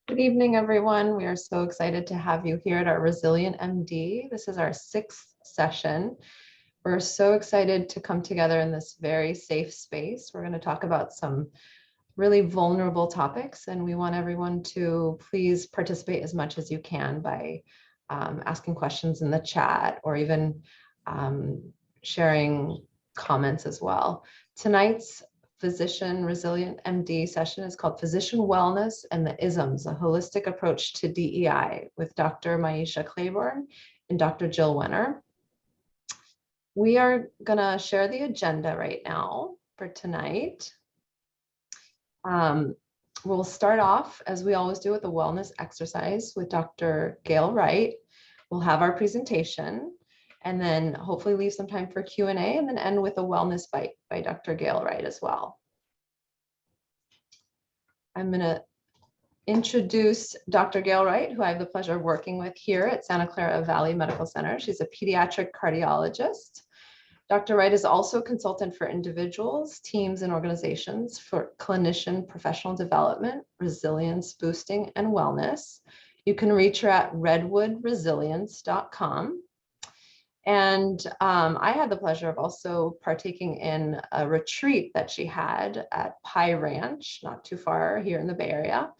Good evening, everyone. We are so excited to have you here at our Resilient MD. This is our 6th session. We're so excited to come together in this very safe space. We're going to talk about some really vulnerable topics, and we want everyone to please participate as much as you can by asking questions in the chat or even sharing comments as well. Tonight's Physician Resilient MD session is called Physician Wellness and the Isms, a Holistic Approach to DEI with Dr. Maiysha Clairborne and Dr. Jill Wener. We are going to share the agenda right now for tonight. We'll start off, as we always do, with a wellness exercise with Dr. Gail Wright. We'll have our presentation and then hopefully leave some time for Q&A and then end with a wellness bite by Dr. Gail Wright as well. I'm going to introduce Dr. Gail Wright, who I have the pleasure of working with here at Santa Clara Valley Medical Center. She's a pediatric cardiologist. Dr. Wright is also a consultant for individuals, teams, and organizations for clinician professional development, resilience boosting, and wellness. You can reach her at redwoodresilience.com. And I had the pleasure of also partaking in a retreat that she had at Pie Ranch, not too far here in the Bay Area.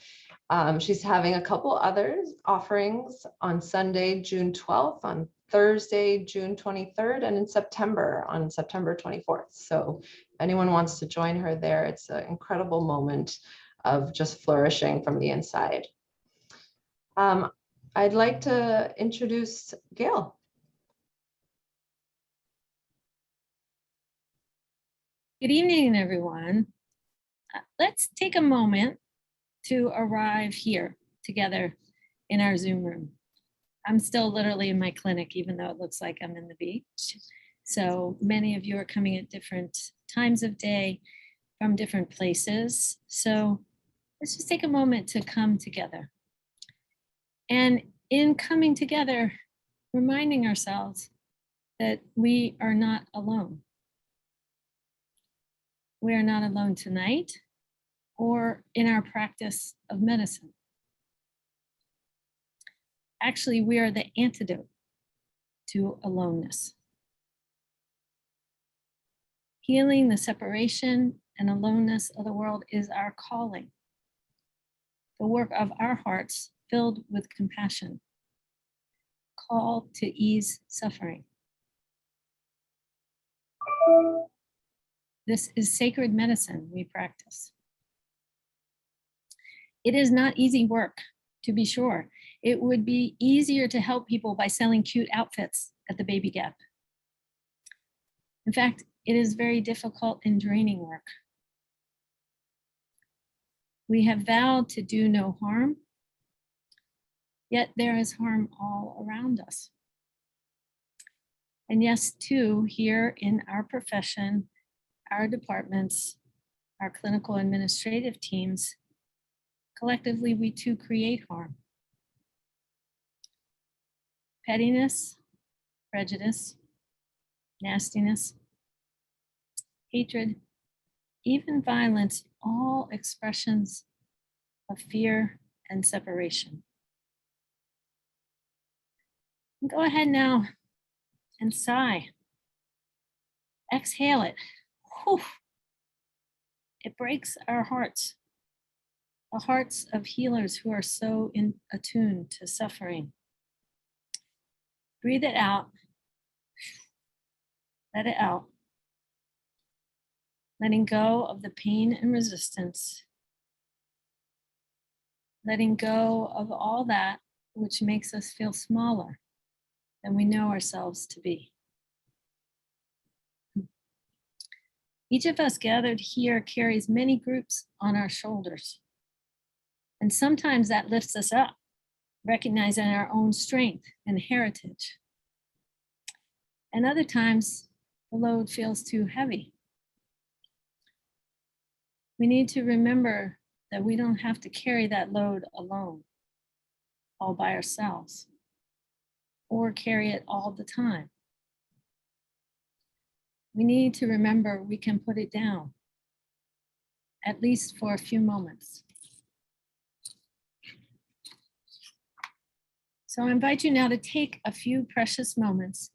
She's having a couple other offerings on Sunday, June 12th, on Thursday, June 23rd, and in September, on September 24th. So if anyone wants to join her there, it's an incredible moment of just flourishing from the inside. I'd like to introduce Gail. Good evening, everyone. Let's take a moment to arrive here together in our Zoom room. I'm still literally in my clinic, even though it looks like I'm in the beach. So many of you are coming at different times of day from different places. So let's just take a moment to come together. And in coming together, reminding ourselves that we are not alone. We are not alone tonight or in our practice of medicine. Actually, we are the antidote to aloneness. Healing the separation and aloneness of the world is our calling, the work of our hearts filled with compassion, called to ease suffering. This is sacred medicine we practice. It is not easy work, to be sure. It would be easier to help people by selling cute outfits at the Baby Gap. In fact, it is very difficult and draining work. We have vowed to do no harm, yet there is harm all around us. And yes, too, here in our profession, our departments, our clinical administrative teams, collectively, we too create harm. Pettiness, prejudice, nastiness, hatred, even violence, all expressions of fear and separation. Go ahead now and sigh. Exhale it. Whew. It breaks our hearts, the hearts of healers who are so attuned to suffering. Breathe it out. Let it out. Letting go of the pain and resistance. Letting go of all that which makes us feel smaller than we know ourselves to be. Each of us gathered here carries many groups on our shoulders. And sometimes that lifts us up, recognizing our own strength and heritage. And other times, the load feels too heavy. We need to remember that we don't have to carry that load alone, all by ourselves, or carry it all the time. We need to remember we can put it down, at least for a few moments. So I invite you now to take a few precious moments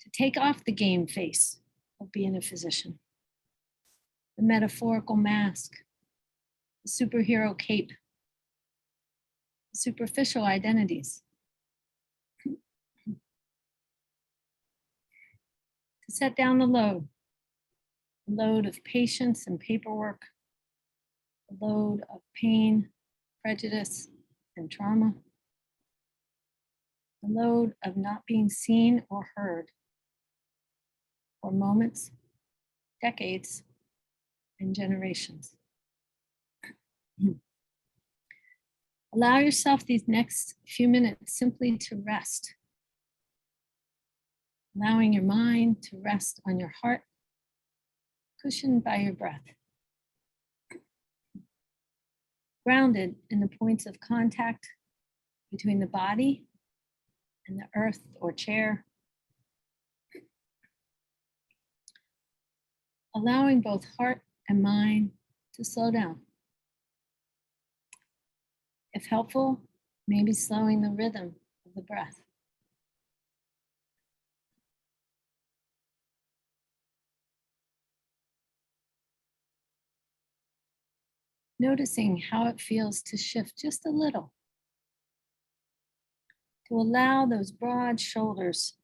to take off the game face of being a physician, the metaphorical mask, the superhero cape, the superficial identities, to set down the load of patience and paperwork, the load of pain, prejudice, and trauma, the load of not being seen or heard for moments, decades, and generations. Allow yourself these next few minutes simply to rest, allowing your mind to rest on your heart, cushioned by your breath, grounded in the points of contact between the body and the earth or chair, allowing both heart and mind to slow down. If helpful, maybe slowing the rhythm of the breath. Noticing how it feels to shift just a little, to allow those broad shoulders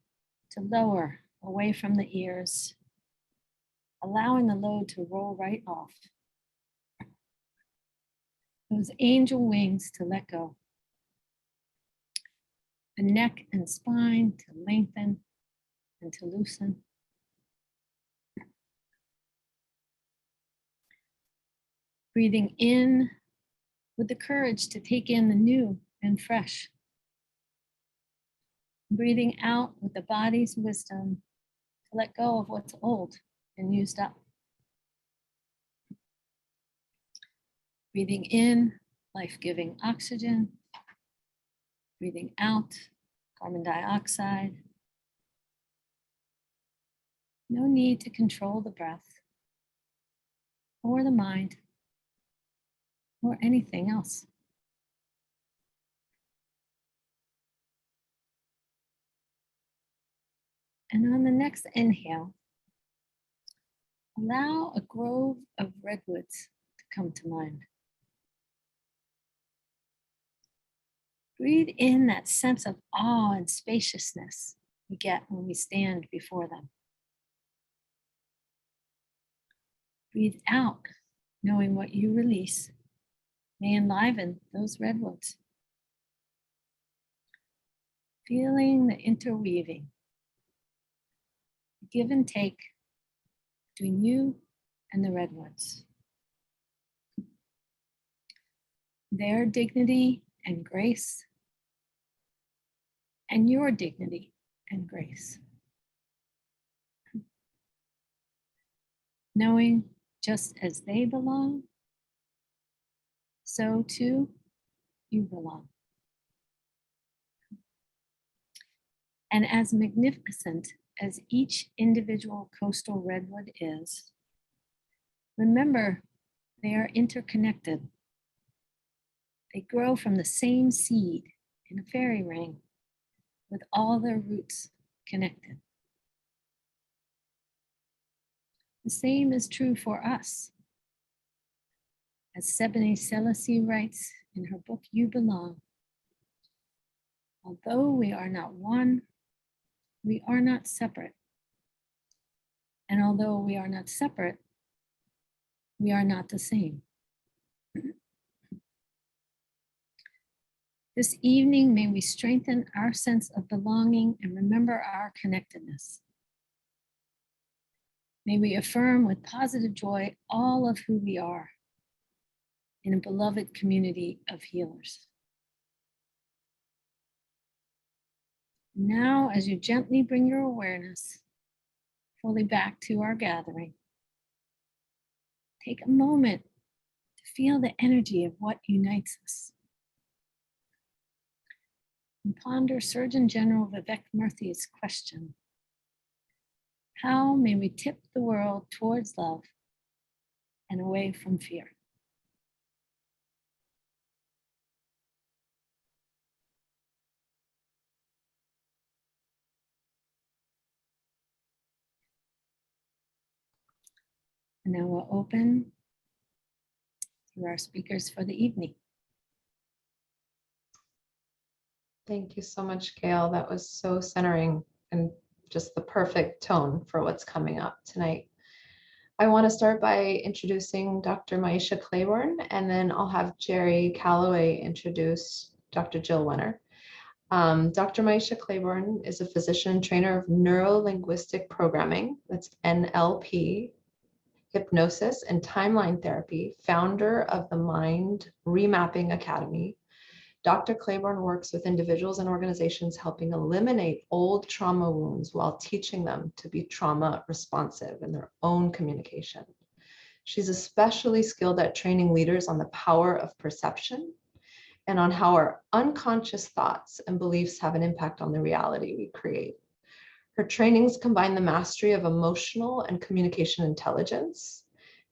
to lower away from the ears, allowing the load to roll right off. Those angel wings to let go. The neck and spine to lengthen and to loosen. Breathing in with the courage to take in the new and fresh. Breathing out with the body's wisdom to let go of what's old and used up. Breathing in life-giving oxygen. Breathing out carbon dioxide. No need to control the breath or the mind or anything else. And on the next inhale, allow a grove of redwoods to come to mind. Breathe in that sense of awe and spaciousness we get when we stand before them. Breathe out, knowing what you release may enliven those redwoods. Feeling the interweaving, the give and take between you and the redwoods. Their dignity and grace, and your dignity and grace. Knowing just as they belong, so too you belong. And as magnificent as each individual coastal redwood is, remember they are interconnected. They grow from the same seed in a fairy ring with all their roots connected. The same is true for us. As Sebene Selassie writes in her book, You Belong, although we are not one, we are not separate. And although we are not separate, we are not the same. This evening, may we strengthen our sense of belonging and remember our connectedness. May we affirm with positive joy all of who we are in a beloved community of healers. Now, as you gently bring your awareness fully back to our gathering, take a moment to feel the energy of what unites us. And ponder Surgeon General Vivek Murthy's question: how may we tip the world towards love and away from fear? And now we'll open to our speakers for the evening. Thank you so much, Gail. That was so centering and just the perfect tone for what's coming up tonight. I want to start by introducing Dr. Maiysha Clairborne, and then I'll have Jerry Calloway introduce Dr. Jill Wener. Dr. Maiysha Clairborne is a physician and trainer of neuro-linguistic programming, that's NLP, hypnosis, and timeline therapy, founder of the Mind Remapping Academy. Dr. Clairborne works with individuals and organizations helping eliminate old trauma wounds while teaching them to be trauma responsive in their own communication. She's especially skilled at training leaders on the power of perception and on how our unconscious thoughts and beliefs have an impact on the reality we create. Her trainings combine the mastery of emotional and communication intelligence,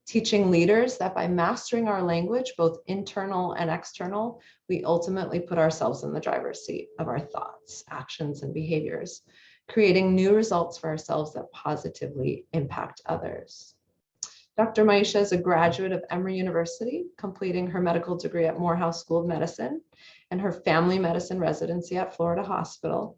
teaching leaders that by mastering our language, both internal and external, we ultimately put ourselves in the driver's seat of our thoughts, actions, and behaviors, creating new results for ourselves that positively impact others. Dr. Maiysha is a graduate of Emory University, completing her medical degree at Morehouse School of Medicine and her family medicine residency at Florida Hospital.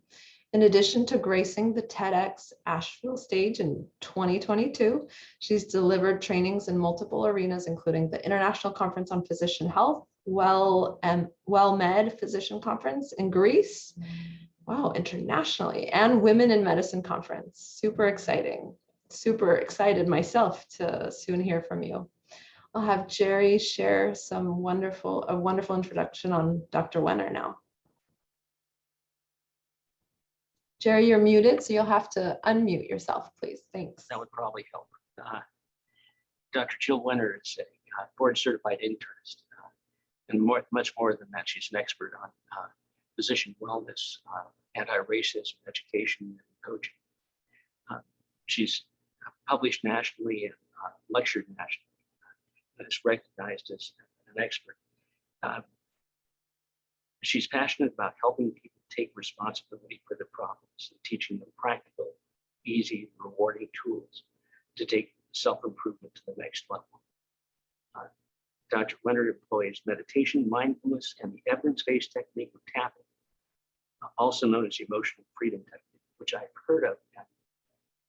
In addition to gracing the TEDx Asheville stage in 2022, she's delivered trainings in multiple arenas, including the International Conference on Physician Health, WellMed Physician Conference in Greece, wow, internationally, and Women in Medicine Conference. Super exciting. Super excited myself to soon hear from you. I'll have Jerry share a wonderful introduction on Dr. Wener now. Jerry, you're muted, so you'll have to unmute yourself, please. Thanks. That would probably help. Dr. Jill Wener is a board-certified internist, and much more than that, she's an expert on physician wellness, anti-racism, education, and coaching. She's published nationally and lectured nationally, and is recognized as an expert. She's passionate about helping people take responsibility for their problems and teaching them practical, easy, rewarding tools to take self-improvement to the next level. Dr. Wener employs meditation, mindfulness, and the evidence-based technique of tapping, also known as emotional freedom technique, which I've heard of and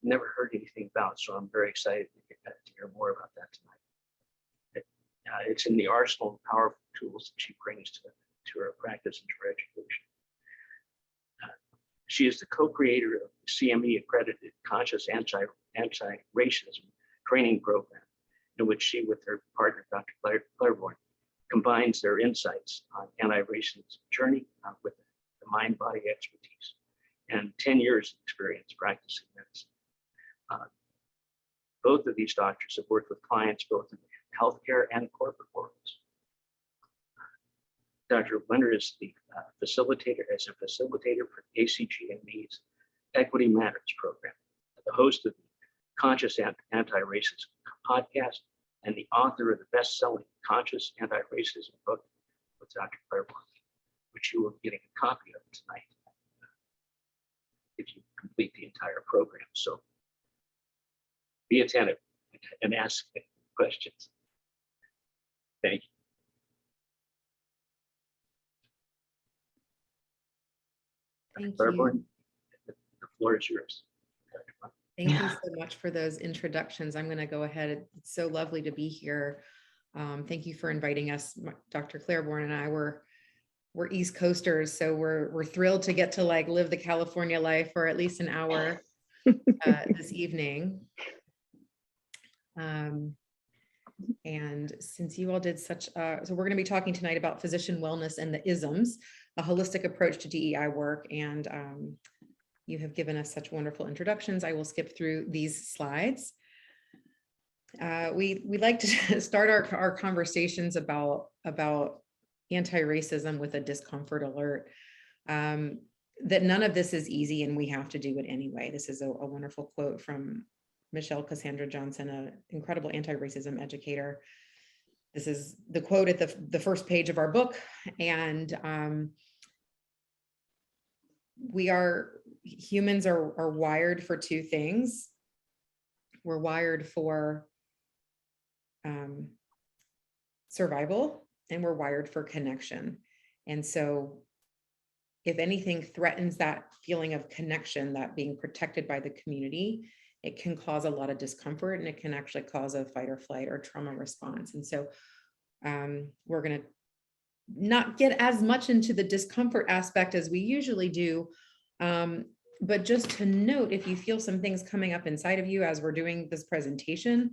never heard anything about, so I'm very excited to hear more about that tonight. It's in the arsenal of powerful tools that she brings to her practice and to her education. She is the co-creator of the CME accredited Conscious Anti-Racism Training Program, in which she, with her partner, Dr. Clairborne, combines their insights on anti-racism journey with the mind-body expertise and 10 years of experience practicing medicine. Both of these doctors have worked with clients both in healthcare and corporate worlds. Dr. Wener is the facilitator for ACGME's Equity Matters program, the host of the Conscious Anti-Racism podcast, and the author of the best-selling Conscious Anti-Racism book with Dr. Clairborne, which you will be getting a copy of tonight if you complete the entire program. So be attentive and ask questions. Thank you. Thank Clairborne, you. the floor is yours. Thank you so much for those introductions. I'm going to go ahead. It's so lovely to be here. Thank you for inviting us. Dr. Clairborne and I we're East Coasters, so we're thrilled to get to live the California life for at least an hour this evening. And since you all did so we're going to be talking tonight about physician wellness and the isms, a holistic approach to DEI work. And you have given us such wonderful introductions. I will skip through these slides. We like to start our conversations about anti-racism with a discomfort alert, that none of this is easy and we have to do it anyway. This is a wonderful quote from Michelle Cassandra Johnson, an incredible anti-racism educator. This is the quote at the first page of our book. And humans are wired for two things. We're wired for survival, and we're wired for connection. And so if anything threatens that feeling of connection, that being protected by the community, it can cause a lot of discomfort, and it can actually cause a fight or flight or trauma response. And so we're going to not get as much into the discomfort aspect as we usually do. But just to note, if you feel some things coming up inside of you as we're doing this presentation,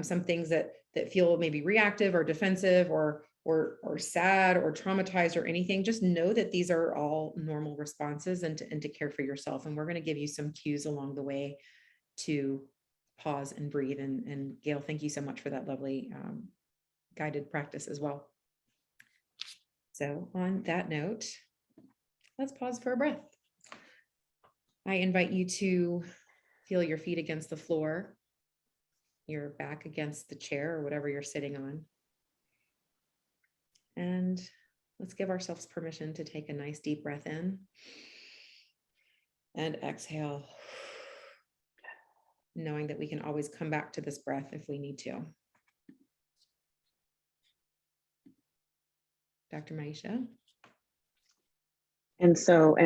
some things that feel maybe reactive or defensive or sad or traumatized or anything, just know that these are all normal responses, and to care for yourself. And we're going to give you some cues along the way to pause and breathe. And Gail, thank you so much for that lovely guided practice as well. So on that note, let's pause for a breath. I invite you to feel your feet against the floor, your back against the chair or whatever you're sitting on. And let's give ourselves permission to take a nice deep breath in and exhale, knowing that we can always come back to this breath if we need to. Dr. Maiysha. And so,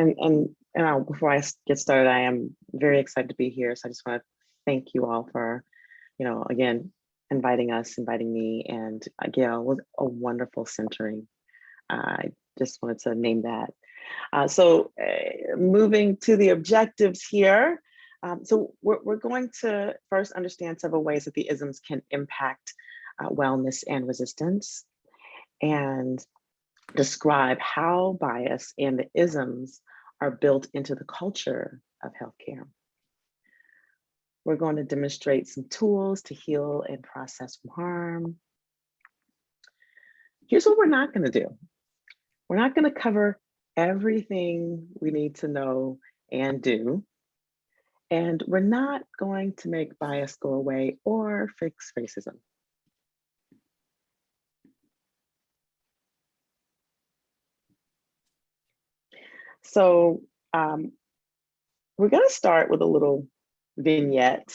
before I get started, I am very excited to be here. So I just want to thank you all for, again, inviting me, and Gail was a wonderful centering. I just wanted to name that. Moving to the objectives here. So we're going to first understand several ways that the isms can impact wellness and resistance, and describe how bias and the isms are built into the culture of healthcare. We're going to demonstrate some tools to heal and process from harm. Here's what we're not going to do. We're not going to cover everything we need to know and do. And we're not going to make bias go away or fix racism. So we're going to start with a little vignette,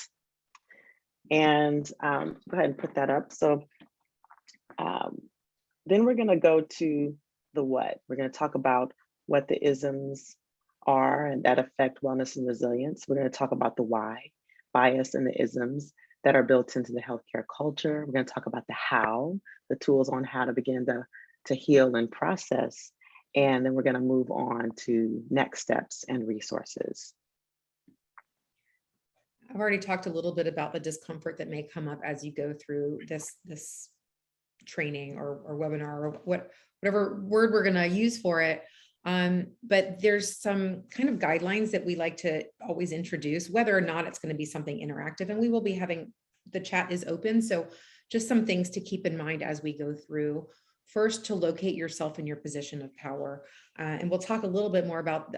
and go ahead and put that up. So then we're going to go to the what. We're going to talk about what the isms are and that affect wellness and resilience. We're going to talk about the why, bias and the isms that are built into the healthcare culture. We're going to talk about the how, the tools on how to begin to heal and process. And then we're going to move on to next steps and resources. I've already talked a little bit about the discomfort that may come up as you go through this training or webinar or whatever word we're going to use for it. But there's some kind of guidelines that we like to always introduce, whether or not it's going to be something interactive. And we will be having, the chat is open. So just some things to keep in mind as we go through. First, to locate yourself in your position of power. And we'll talk a little bit more about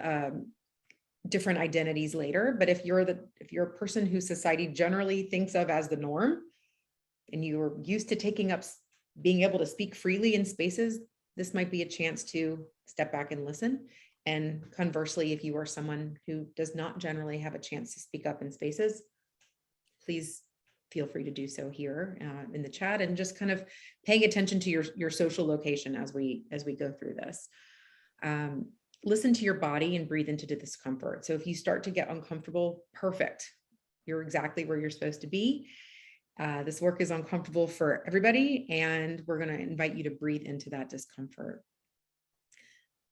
different identities later. But if you're a person who society generally thinks of as the norm, and you're used to being able to speak freely in spaces, this might be a chance to step back and listen. And conversely, if you are someone who does not generally have a chance to speak up in spaces, please feel free to do so here in the chat, and just kind of paying attention to your social location as we go through this. Listen to your body and breathe into the discomfort. So if you start to get uncomfortable, perfect. You're exactly where you're supposed to be. This work is uncomfortable for everybody, and we're going to invite you to breathe into that discomfort.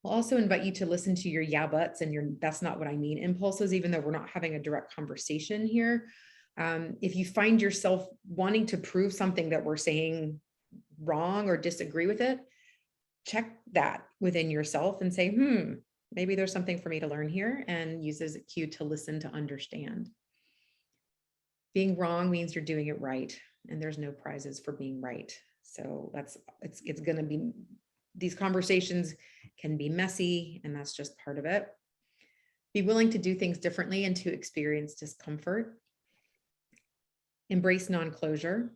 We'll also invite you to listen to your yeah buts and your that's not what I mean impulses, even though we're not having a direct conversation here. If you find yourself wanting to prove something that we're saying wrong or disagree with it, check that within yourself and say, maybe there's something for me to learn here, and use as a cue to listen to understand. Being wrong means you're doing it right, and there's no prizes for being right. So it's going to be, these conversations can be messy, and that's just part of it. Be willing to do things differently and to experience discomfort. Embrace non-closure,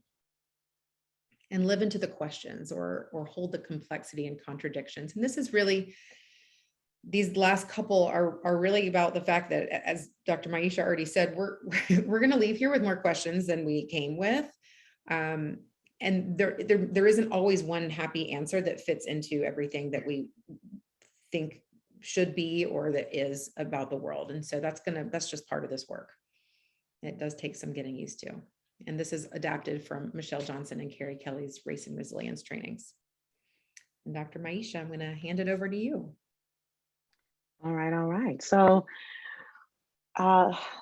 and live into the questions or hold the complexity and contradictions. And this is really, these last couple are really about the fact that, as Dr. Maiysha already said, we're going to leave here with more questions than we came with. and there isn't always one happy answer that fits into everything that we think should be or that is about the world. And so that's just part of this work. It does take some getting used to. And this is adapted from Michelle Johnson and Carrie Kelly's Race and Resilience trainings. And Dr. Maiysha, I'm going to hand it over to you. All right. So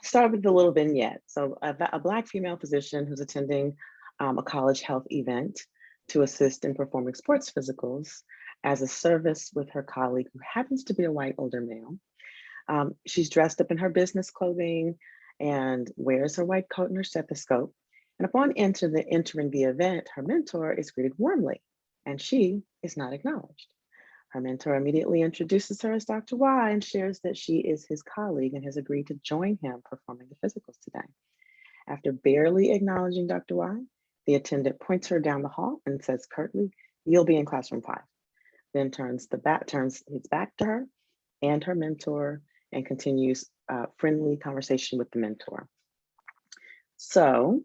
start with the little vignette. So a Black female physician who's attending a college health event to assist in performing sports physicals as a service with her colleague who happens to be a white older male. She's dressed up in her business clothing and wears her white coat and her stethoscope. And upon entering the event, her mentor is greeted warmly and she is not acknowledged. Her mentor immediately introduces her as Dr. Y and shares that she is his colleague and has agreed to join him performing the physicals today. After barely acknowledging Dr. Y, the attendant points her down the hall and says curtly, "You'll be in classroom 5." Then turns his back to her and her mentor and continues friendly conversation with the mentor. So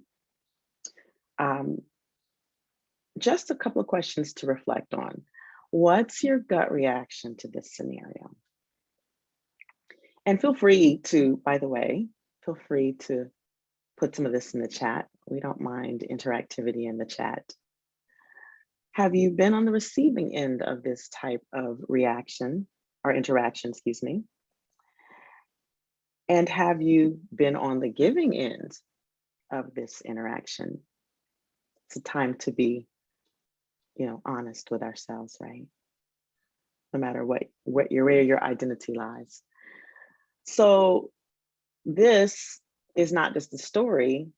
just a couple of questions to reflect on. What's your gut reaction to this scenario? And feel free to, by the way, feel free to put some of this in the chat. We don't mind interactivity in the chat. Have you been on the receiving end of this type of reaction or interaction, excuse me? And have you been on the giving end of this interaction? It's a time to be, honest with ourselves, right? No matter where your identity lies. So this is not just a story,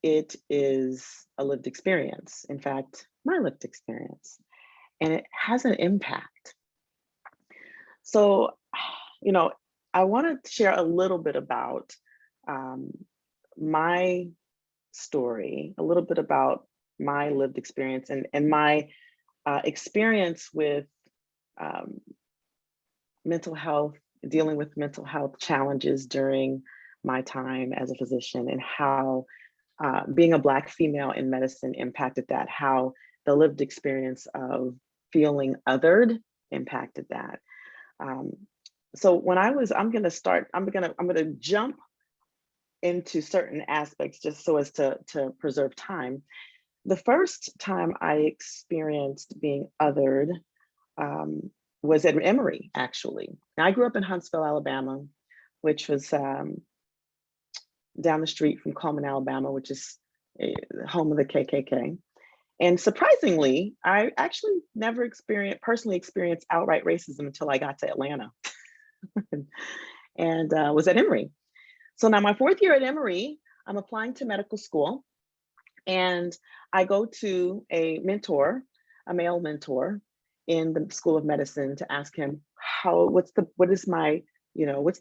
it is a lived experience. In fact, my lived experience, and it has an impact. So, I want to share a little bit about my story, a little bit about my lived experience and my experience with mental health, dealing with mental health challenges during my time as a physician, and how being a Black female in medicine impacted that, how the lived experience of feeling othered impacted that. So when I'm going to jump into certain aspects just so as to preserve time. The first time I experienced being othered was at Emory, actually. Now, I grew up in Huntsville, Alabama, which was down the street from Coleman, Alabama, which is home of the KKK. And surprisingly, I actually never personally experienced outright racism until I got to Atlanta and was at Emory. So now my 4th year at Emory, I'm applying to medical school, and I go to a male mentor in the School of Medicine to ask him what's the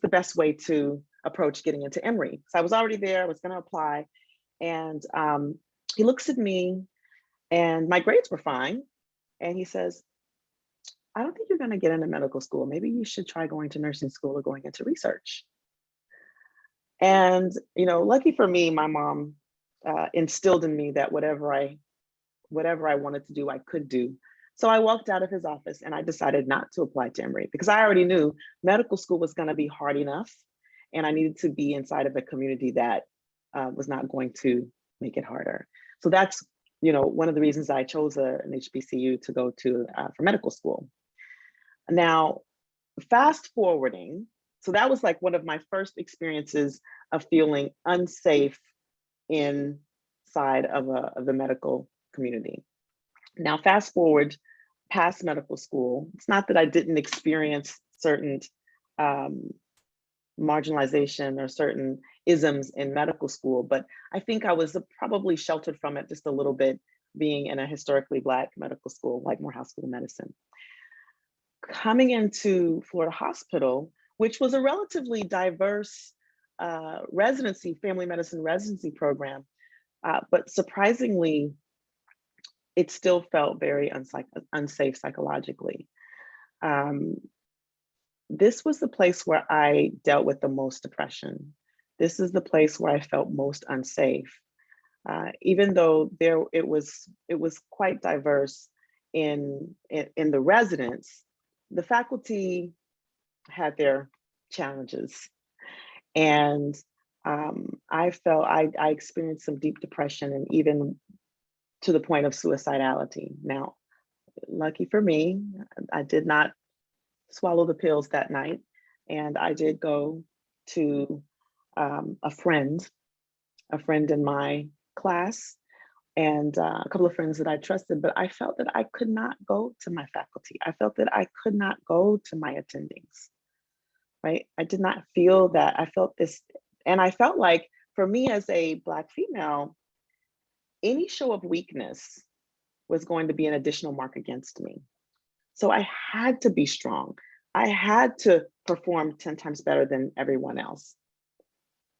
best way to approach getting into Emory. So I was already there, I was going to apply, and he looks at me, and my grades were fine, and he says, "I don't think you're going to get into medical school. Maybe you should try going to nursing school or going into research." And lucky for me, my mom instilled in me that whatever I wanted to do, I could do. So I walked out of his office and I decided not to apply to Emory because I already knew medical school was going to be hard enough, and I needed to be inside of a community that was not going to make it harder. So that's one of the reasons I chose an HBCU to go to for medical school. Now, fast forwarding. So that was like one of my first experiences of feeling unsafe inside of the medical community. Now, fast forward past medical school. It's not that I didn't experience certain marginalization or certain isms in medical school, but I think I was probably sheltered from it just a little bit, being in a historically Black medical school like Morehouse School of Medicine. Coming into Florida Hospital, which was a relatively diverse family medicine residency program, but surprisingly, it still felt very unsafe psychologically. This was the place where I dealt with the most depression. This is the place where I felt most unsafe. even though it was quite diverse in the residents, the faculty had their challenges. And I felt I experienced some deep depression, and even to the point of suicidality. Now, lucky for me, I did not swallow the pills that night, and I did go to a friend in my class, and a couple of friends that I trusted, but I felt that I could not go to my faculty. I felt that I could not go to my attendings, right? I did not feel that. I felt this, and I felt like for me as a Black female, any show of weakness was going to be an additional mark against me. So I had to be strong. I had to perform 10 times better than everyone else.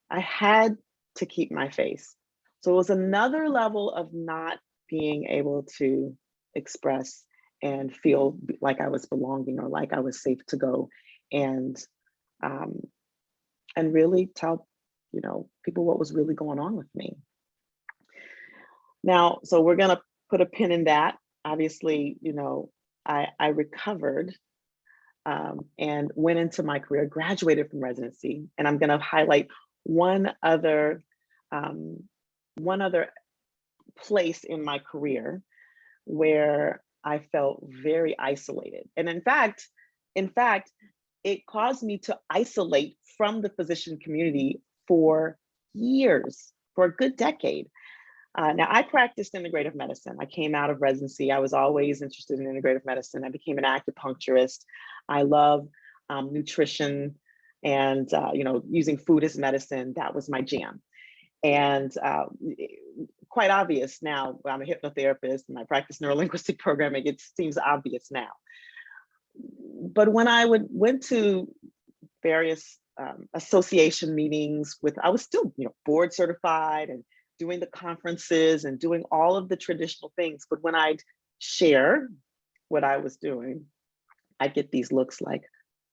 I had to keep my face. So it was another level of not being able to express and feel like I was belonging, or like I was safe to go and really tell, people what was really going on with me. Now, so we're gonna put a pin in that. Obviously, I recovered and went into my career, graduated from residency, and I'm gonna highlight one other place in my career where I felt very isolated. And in fact, it caused me to isolate from the physician community for years, for a good decade. Now, I practiced integrative medicine. I came out of residency. I was always interested in integrative medicine. I became an acupuncturist. I love nutrition and using food as medicine. That was my jam. And quite obvious now, I'm a hypnotherapist and I practice neurolinguistic programming, it seems obvious now. But when I went to various association meetings I was still board certified and doing the conferences and doing all of the traditional things. But when I'd share what I was doing, I'd get these looks like,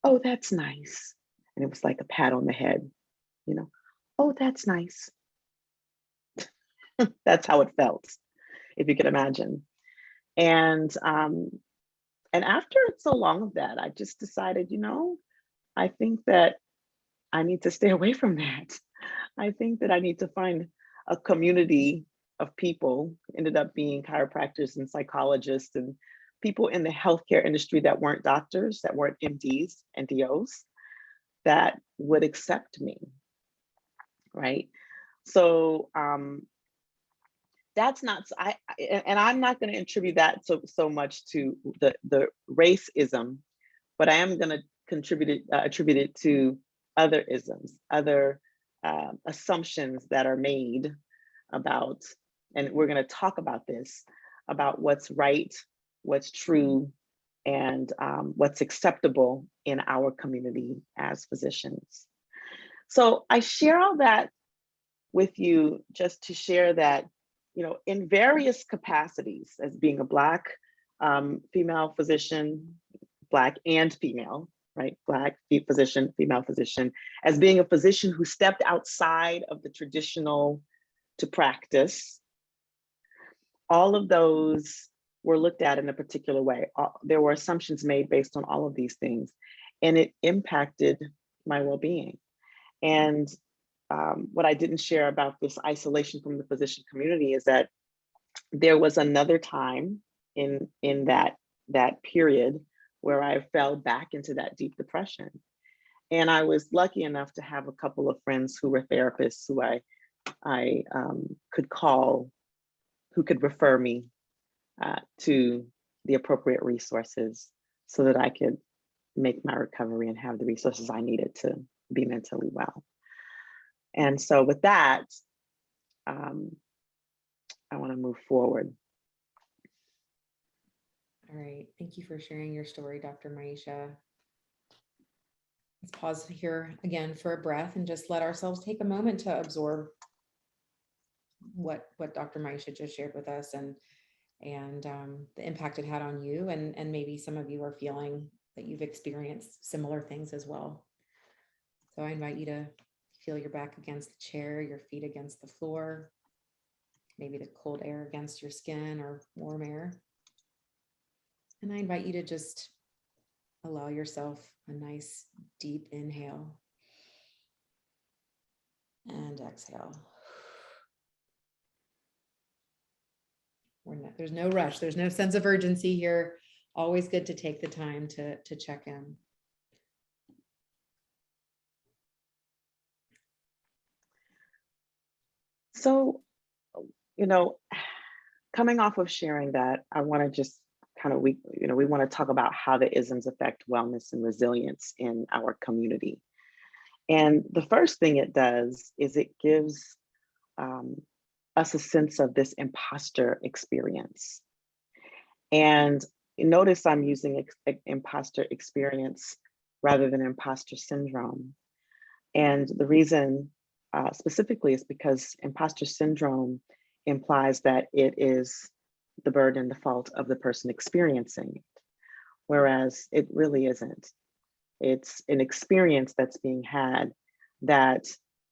oh, that's nice. And it was like a pat on the head, oh, that's nice. That's how it felt, if you could imagine. And after so long of that, I just decided, I think that I need to stay away from that. I think that I need to find a community of people, ended up being chiropractors and psychologists and people in the healthcare industry that weren't doctors, that weren't MDs and DOs, that would accept me, right? So that's not, I'm not going to attribute that so much to the racism, but I am going to attribute it to other isms, other assumptions that are made about, and we're going to talk about this, about what's right, what's true, and what's acceptable in our community as physicians. So I share all that with you just to share that, in various capacities, as being a Black female physician, Black and female, right? Black physician, female physician, as being a physician who stepped outside of the traditional to practice, all of those were looked at in a particular way. There were assumptions made based on all of these things, and it impacted my well-being. And what I didn't share about this isolation from the physician community is that there was another time in that period where I fell back into that deep depression. And I was lucky enough to have a couple of friends who were therapists who I could call, who could refer me to the appropriate resources so that I could make my recovery and have the resources I needed to be mentally well. And so with that, I want to move forward. All right, thank you for sharing your story, Dr. Maiysha. Let's pause here again for a breath and just let ourselves take a moment to absorb what Dr. Maiysha just shared with us, and the impact it had on you, and maybe some of you are feeling that you've experienced similar things as well. So I invite you to feel your back against the chair, your feet against the floor. maybe the cold air against your skin or warm air. And I invite you to just allow yourself a nice deep inhale and exhale. There's no rush. There's no sense of urgency here. Always good to take the time to check in. So, coming off of sharing that, I want to just kind of, we want to talk about how the isms affect wellness and resilience in our community. And the first thing it does is it gives us a sense of this imposter experience. And notice I'm using imposter experience rather than imposter syndrome. And the reason specifically is because imposter syndrome implies that it is the burden, the fault of the person experiencing it, whereas it really isn't. It's an experience that's being had that,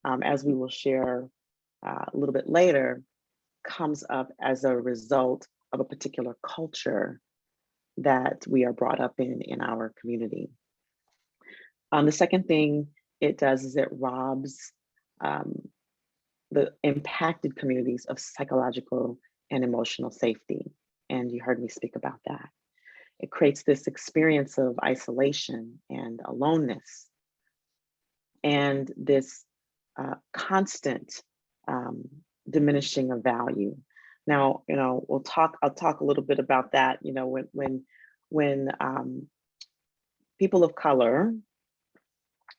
as we will share a little bit later, comes up as a result of a particular culture that we are brought up in our community. The second thing it does is it robs the impacted communities of psychological and emotional safety. And you heard me speak about that. It creates this experience of isolation and aloneness and this constant diminishing of value. Now, I'll talk a little bit about that. When people of color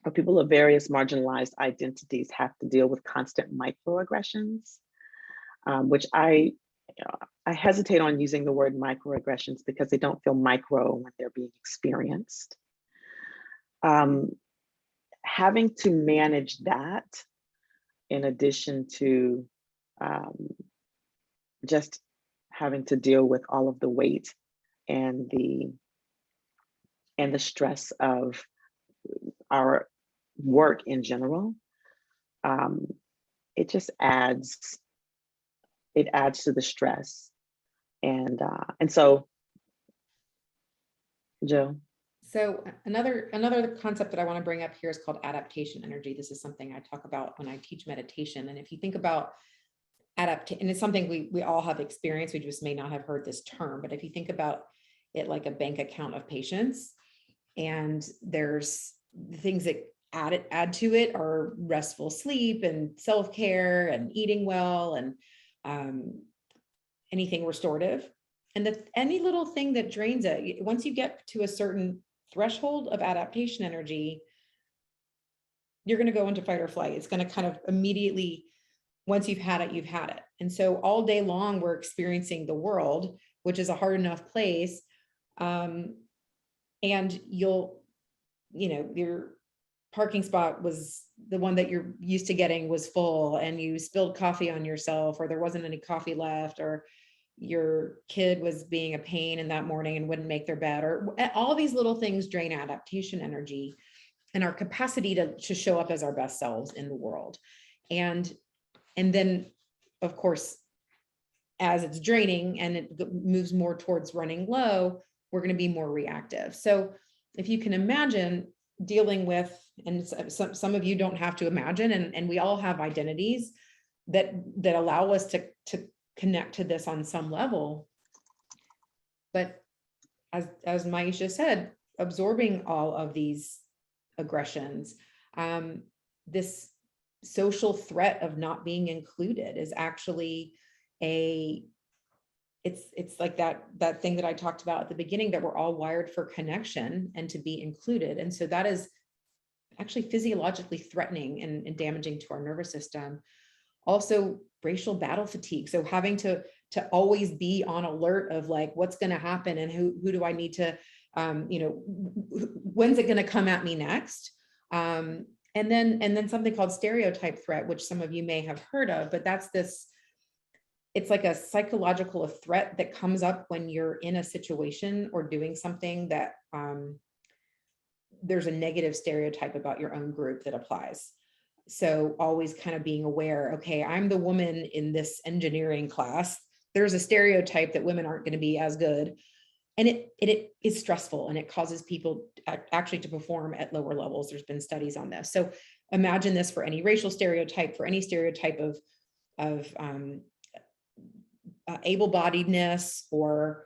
or people of various marginalized identities have to deal with constant microaggressions, which I hesitate on using the word microaggressions because they don't feel micro when they're being experienced. Having to manage that in addition to just having to deal with all of the weight and the stress of our work in general, it just adds to the stress. And so, Joe. So another concept that I want to bring up here is called adaptation energy. This is something I talk about when I teach meditation. And if you think about adaptation, and it's something we all have experienced, we just may not have heard this term, but if you think about it like a bank account of patience, and there's things that add to it are restful sleep and self-care and eating well and anything restorative. And any little thing that drains it, once you get to a certain threshold of adaptation energy, you're going to go into fight or flight. It's going to kind of immediately, once you've had it, you've had it. And so all day long, we're experiencing the world, which is a hard enough place. And your parking spot was the one that you're used to getting was full, and you spilled coffee on yourself, or there wasn't any coffee left, or your kid was being a pain in that morning and wouldn't make their bed, or all these little things drain adaptation energy and our capacity to show up as our best selves in the world. And then, of course, as it's draining and it moves more towards running low, we're going to be more reactive. So if you can imagine dealing with, and some of you don't have to imagine, and we all have identities that allow us to connect to this on some level. But as Maiysha said, absorbing all of these aggressions, this social threat of not being included is actually it's like that thing that I talked about at the beginning, that we're all wired for connection and to be included. And so that is actually physiologically threatening and damaging to our nervous system. Also, racial battle fatigue. So having to always be on alert of like, what's going to happen and who do I need to, when's it going to come at me next? And then something called stereotype threat, which some of you may have heard of, but it's like a psychological threat that comes up when you're in a situation or doing something that there's a negative stereotype about your own group that applies. So always kind of being aware, okay, I'm the woman in this engineering class. There's a stereotype that women aren't going to be as good. And it is stressful, and it causes people actually to perform at lower levels. There's been studies on this. So imagine this for any racial stereotype, for any stereotype of able-bodiedness or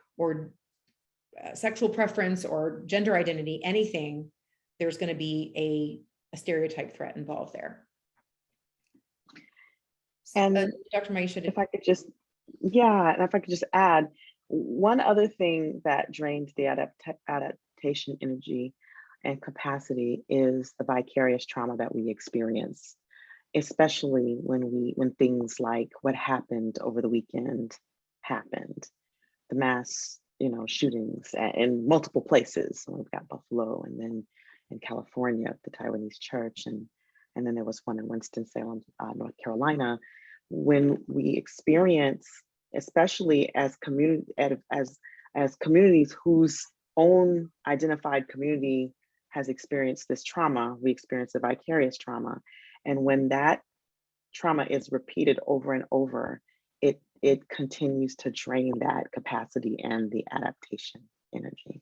sexual preference or gender identity, anything, there's going to be a stereotype threat involved there. And Dr. Maiysha, if I could just, yeah, and if I could just add, one other thing that drains the adaptation energy and capacity is the vicarious trauma that we experience, especially when things like what happened over the weekend happened, the mass, shootings in multiple places. So we've got Buffalo, and then in California, the Taiwanese church, and then there was one in Winston-Salem, North Carolina. When we experience, especially as communities whose own identified community has experienced this trauma, we experience a vicarious trauma. And when that trauma is repeated over and over, it continues to drain that capacity and the adaptation energy.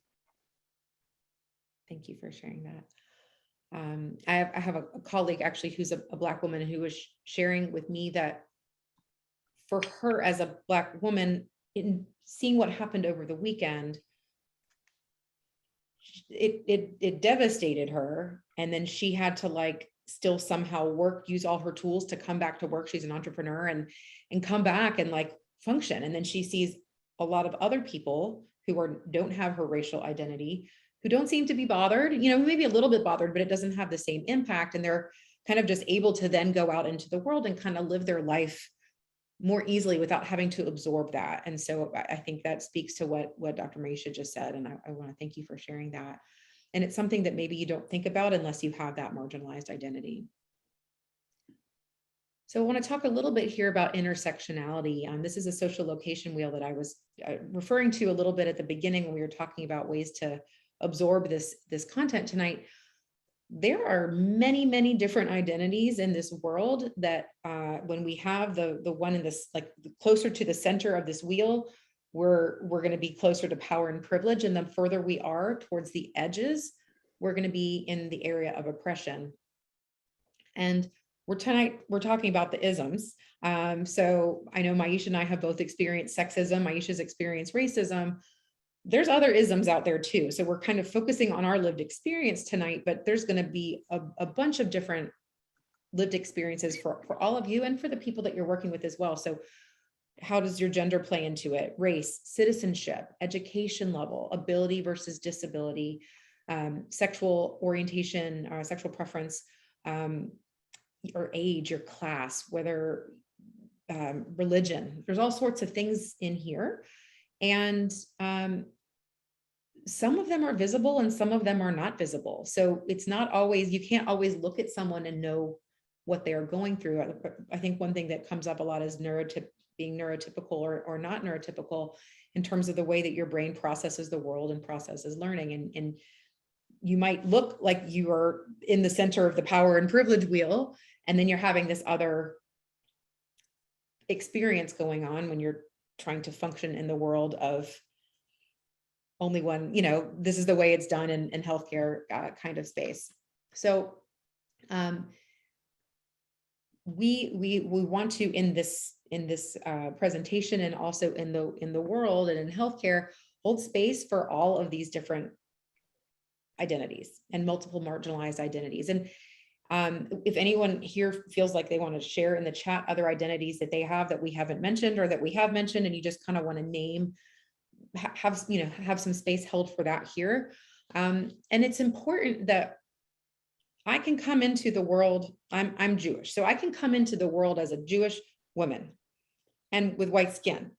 Thank you for sharing that. I have a colleague actually who's a Black woman who was sharing with me that for her as a Black woman, in seeing what happened over the weekend, it devastated her. And then she had to still somehow use all her tools to come back to work. She's an entrepreneur and come back and function. And then she sees a lot of other people who don't have her racial identity, who don't seem to be bothered, maybe a little bit bothered, but it doesn't have the same impact. And they're kind of just able to then go out into the world and kind of live their life more easily without having to absorb that. And so I think that speaks to what Dr. Maiysha just said. And I want to thank you for sharing that. And it's something that maybe you don't think about unless you have that marginalized identity. So I want to talk a little bit here about intersectionality. This is a social location wheel that I was referring to a little bit at the beginning when we were talking about ways to absorb this content tonight. There are many, many different identities in this world that when we have the one in this, closer to the center of this wheel, we're going to be closer to power and privilege. And the further we are towards the edges, we're going to be in the area of oppression. And we're talking about the isms. So I know Maiysha and I have both experienced sexism. Maiysha's experienced racism. There's other isms out there too. So we're kind of focusing on our lived experience tonight, but there's going to be a bunch of different lived experiences for all of you and for the people that you're working with as well. So how does your gender play into it? Race, citizenship, education level, ability versus disability, sexual orientation or sexual preference, your age, your class, whether religion. There's all sorts of things in here. And some of them are visible and some of them are not visible. So it's not always, you can't always look at someone and know what they're going through. I think one thing that comes up a lot is being neurotypical or not neurotypical in terms of the way that your brain processes the world and processes learning. And you might look like you are in the center of the power and privilege wheel, and then you're having this other experience going on when you're trying to function in the world of only one, this is the way it's done in healthcare kind of space. So we want to in this presentation and also in the world and in healthcare hold space for all of these different identities and multiple marginalized identities. And if anyone here feels like they want to share in the chat other identities that they have that we haven't mentioned or that we have mentioned, and you just kind of want to name, have some space held for that here. And it's important that I can come into the world, I'm Jewish, so I can come into the world as a Jewish woman and with white skin.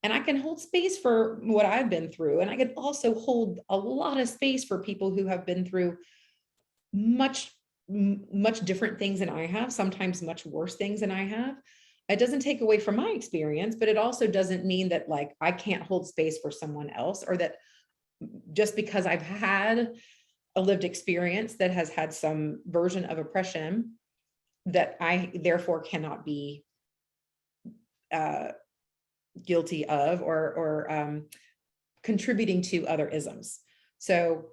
And I can hold space for what I've been through. And I can also hold a lot of space for people who have been through much different things than I have, sometimes much worse things than I have. It doesn't take away from my experience, but it also doesn't mean that I can't hold space for someone else, or that just because I've had a lived experience that has had some version of oppression, that I therefore cannot be guilty of or contributing to other isms. So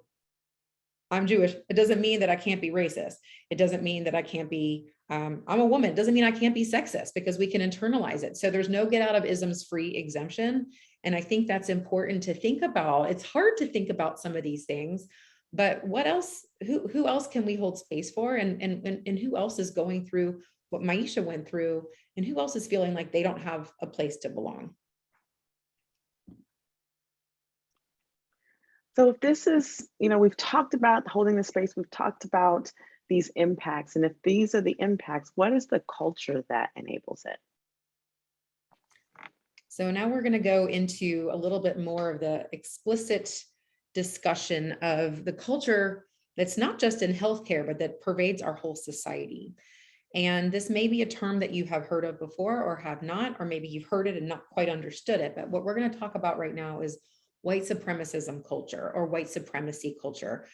I'm Jewish. It doesn't mean that I can't be racist. It doesn't mean that I can't be, I'm a woman. It doesn't mean I can't be sexist, because we can internalize it. So there's no get out of isms free exemption. And I think that's important to think about. It's hard to think about some of these things, but what else, who else can we hold space for? And who else is going through what Maiysha went through? And who else is feeling like they don't have a place to belong? So if this is, we've talked about holding the space, we've talked about these impacts, and if these are the impacts, what is the culture that enables it? So now we're going to go into a little bit more of the explicit discussion of the culture that's not just in healthcare, but that pervades our whole society. And this may be a term that you have heard of before or have not, or maybe you've heard it and not quite understood it. But what we're going to talk about right now is white supremacism culture or white supremacy culture.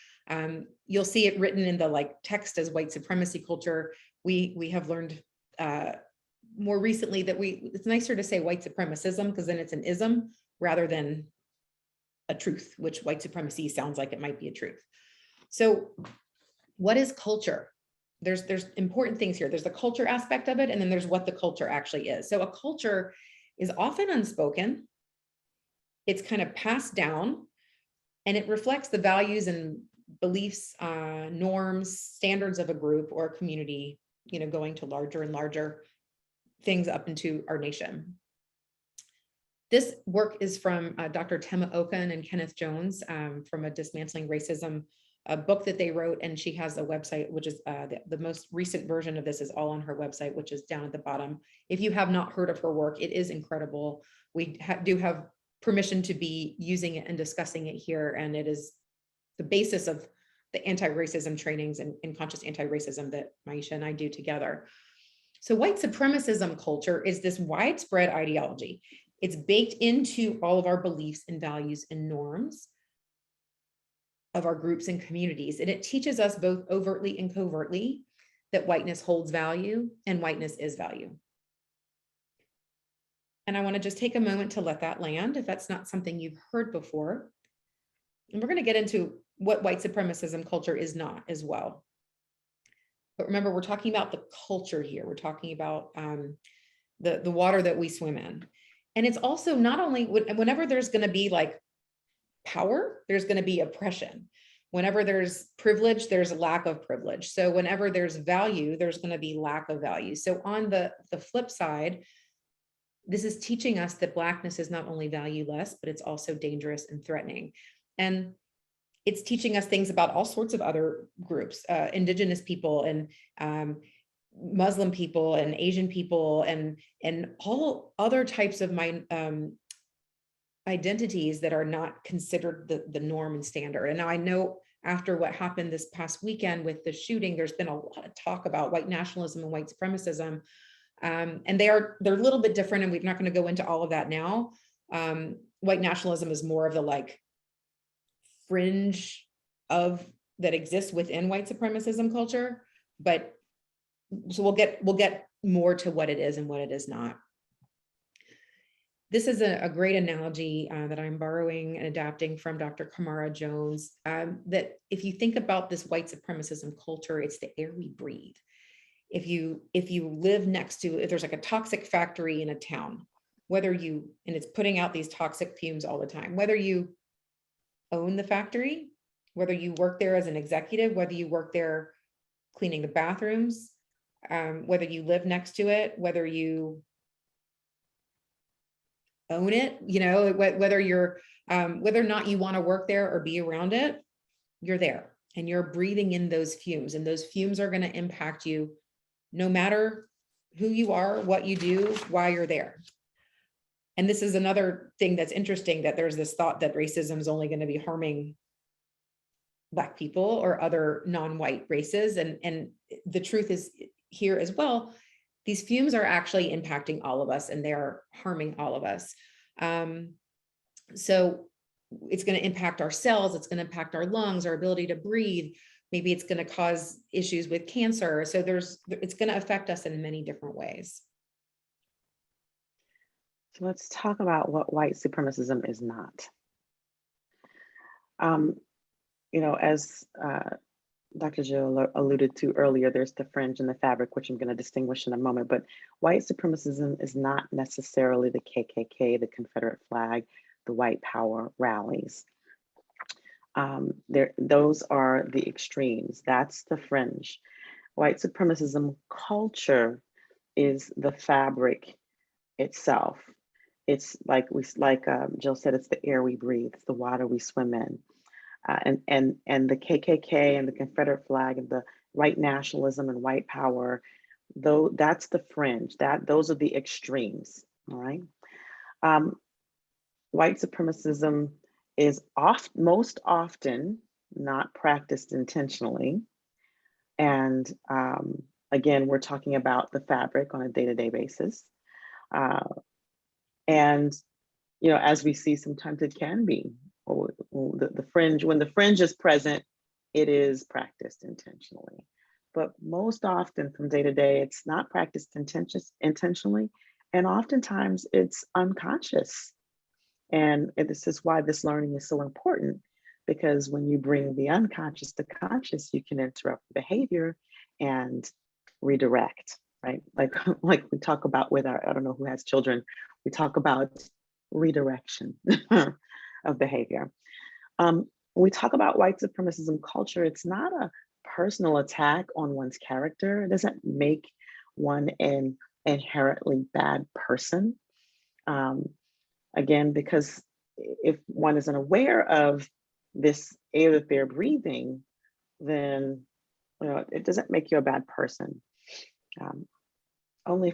You'll see it written in the text as white supremacy culture. We have learned more recently that it's nicer to say white supremacism, because then it's an ism rather than a truth, which white supremacy sounds like it might be a truth. So what is culture? There's important things here. There's the culture aspect of it, and then there's what the culture actually is. So a culture is often unspoken. It's kind of passed down, and it reflects the values and beliefs, norms, standards of a group or a community, going to larger and larger things up into our nation. This work is from Dr. Tema Okun and Kenneth Jones from a Dismantling Racism book that they wrote, and she has a website, which is the most recent version of this is all on her website, which is down at the bottom. If you have not heard of her work, it is incredible. We do have permission to be using it and discussing it here, and it is the basis of the anti-racism trainings and conscious anti-racism that Maiysha and I do together. So white supremacism culture is this widespread ideology. It's baked into all of our beliefs and values and norms of our groups and communities. And it teaches us both overtly and covertly that whiteness holds value and whiteness is value. And I want to just take a moment to let that land if that's not something you've heard before. And we're going to get into what white supremacism culture is not as well. But remember, we're talking about the culture here. We're talking about the water that we swim in. And it's also not only whenever there's going to be power, there's going to be oppression. Whenever there's privilege, there's a lack of privilege. So whenever there's value, there's going to be lack of value. So on the flip side, this is teaching us that Blackness is not only valueless, but it's also dangerous and threatening. And it's teaching us things about all sorts of other groups, Indigenous people and Muslim people and Asian people and all other types of identities that are not considered the norm and standard. And now I know after what happened this past weekend with the shooting, there's been a lot of talk about white nationalism and white supremacism. And they're a little bit different, and we're not going to go into all of that now. White nationalism is more of the fringe of that exists within white supremacism culture, but so we'll get more to what it is and what it is not. This is a great analogy that I'm borrowing and adapting from Dr. Kamara Jones, that if you think about this white supremacism culture, it's the air we breathe. If you live next to, if there's a toxic factory in a town, and it's putting out these toxic fumes all the time, whether you own the factory, whether you work there as an executive, whether you work there cleaning the bathrooms, whether you live next to it, whether you own it, whether or not you want to work there or be around it, you're there and you're breathing in those fumes, and those fumes are going to impact you no matter who you are, what you do, why you're there. And this is another thing that's interesting, that there's this thought that racism is only going to be harming Black people or other non-white races. And the truth is here as well, these fumes are actually impacting all of us and they're harming all of us. So it's going to impact our cells, it's going to impact our lungs, our ability to breathe. Maybe it's going to cause issues with cancer. So it's going to affect us in many different ways. So let's talk about what white supremacism is not. As Dr. Jill alluded to earlier, there's the fringe and the fabric, which I'm going to distinguish in a moment, but white supremacism is not necessarily the KKK, the Confederate flag, the white power rallies. Those are the extremes. That's the fringe. White supremacism culture is the fabric itself. It's like Jill said, it's the air we breathe, it's the water we swim in. And the KKK and the Confederate flag and the white nationalism and white power, though, that's the fringe. Those are the extremes. All right. White supremacism is most often not practiced intentionally. And again, we're talking about the fabric on a day-to-day basis. And, as we see, sometimes it can be. The fringe, when the fringe is present, it is practiced intentionally. But most often from day to day, it's not practiced intentionally. And oftentimes it's unconscious. And this is why this learning is so important, because when you bring the unconscious to conscious, you can interrupt behavior and redirect, right? Like we talk about with I don't know who has children, we talk about redirection of behavior. When we talk about white supremacism culture, it's not a personal attack on one's character. It doesn't make one an inherently bad person. Again, because if one isn't aware of this air that they're breathing, then it doesn't make you a bad person. Only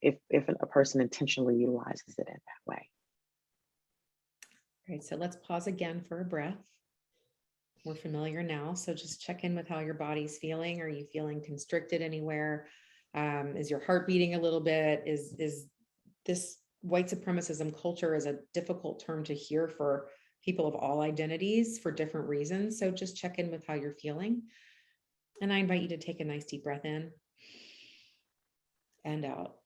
if a person intentionally utilizes it in that way. All right, so let's pause again for a breath. We're familiar now, so just check in with how your body's feeling. Are you feeling constricted anywhere? Is your heart beating a little bit? Is this white supremacism culture is a difficult term to hear for people of all identities for different reasons. So just check in with how you're feeling. And I invite you to take a nice deep breath in and out.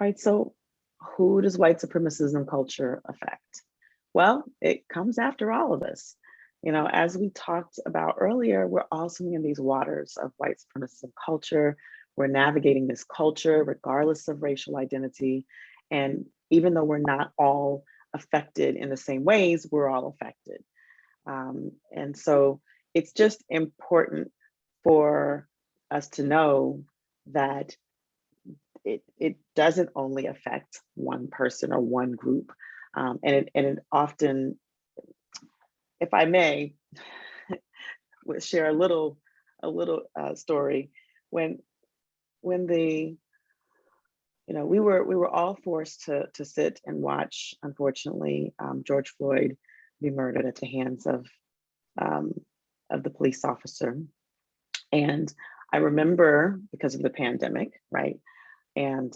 All right, so who does white supremacism culture affect? Well, it comes after all of us. As we talked about earlier, we're all swimming in these waters of white supremacism culture. We're navigating this culture regardless of racial identity. And even though we're not all affected in the same ways, we're all affected. And so it's just important for us to know that it doesn't only affect one person or one group. And it often, if I may, share a little story. When we were all forced to sit and watch, unfortunately, George Floyd be murdered at the hands of the police officer. And I remember, because of the pandemic, right? And